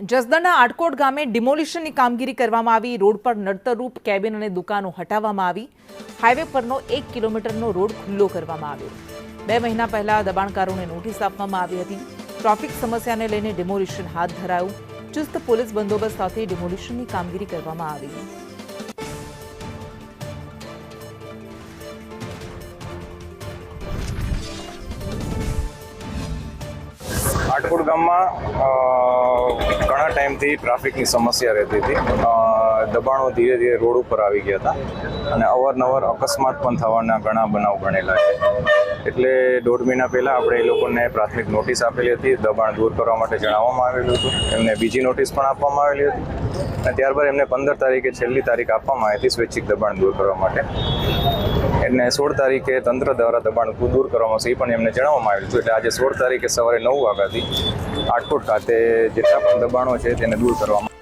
જસદણના આટકોટ ગામે ડિમોલિશનની કામગીરી કરવામાં આવી। રોડ પર નડતરરૂપ કેબિન અને દુકાનો હટાવવામાં આવી। હાઈવે પરનો 1 કિલોમીટરનો રોડ ખુલ્લો કરવામાં આવ્યો। 2 મહિના પહેલા દબાણકારોને નોટિસ આપવામાં આવી હતી। ટ્રાફિક સમસ્યાને લઈને ડિમોલિશન હાથ ધરાયું। ચુસ્ત પોલીસ બંદોબસ્ત સાથે ડિમોલિશનની કામગીરી કરવામાં આવી। આટકોટ ગામમાં ઘણા ટાઈમથી ટ્રાફિકની સમસ્યા રહેતી હતી। દબાણો ધીરે ધીરે રોડ ઉપર આવી ગયા હતા અને અવારનવાર અકસ્માત પણ થવાના ઘણા બનાવ બનેલા છે। એટલે 1.5 મહિના પહેલાં આપણે એ લોકોને પ્રાથમિક નોટિસ આપેલી હતી, દબાણ દૂર કરવા માટે જણાવવામાં આવેલું હતું। એમને બીજી નોટિસ પણ આપવામાં આવેલી હતી અને ત્યારબાદ એમને 15 તારીખે છેલ્લી તારીખ આપવામાં આવી હતી સ્વૈચ્છિક દબાણ દૂર કરવા માટે। એને 16 તારીખે તંત્ર દ્વારા દબાણ દૂર કરવામાં આવશે એ પણ એમને જણાવવામાં આવેલું હતું। એટલે આજે 16 તારીખે સવારે 9 વાગ્યાથી આટકોટ ખાતે જેટલા પણ દબાણો છે તેને દૂર કરવામાં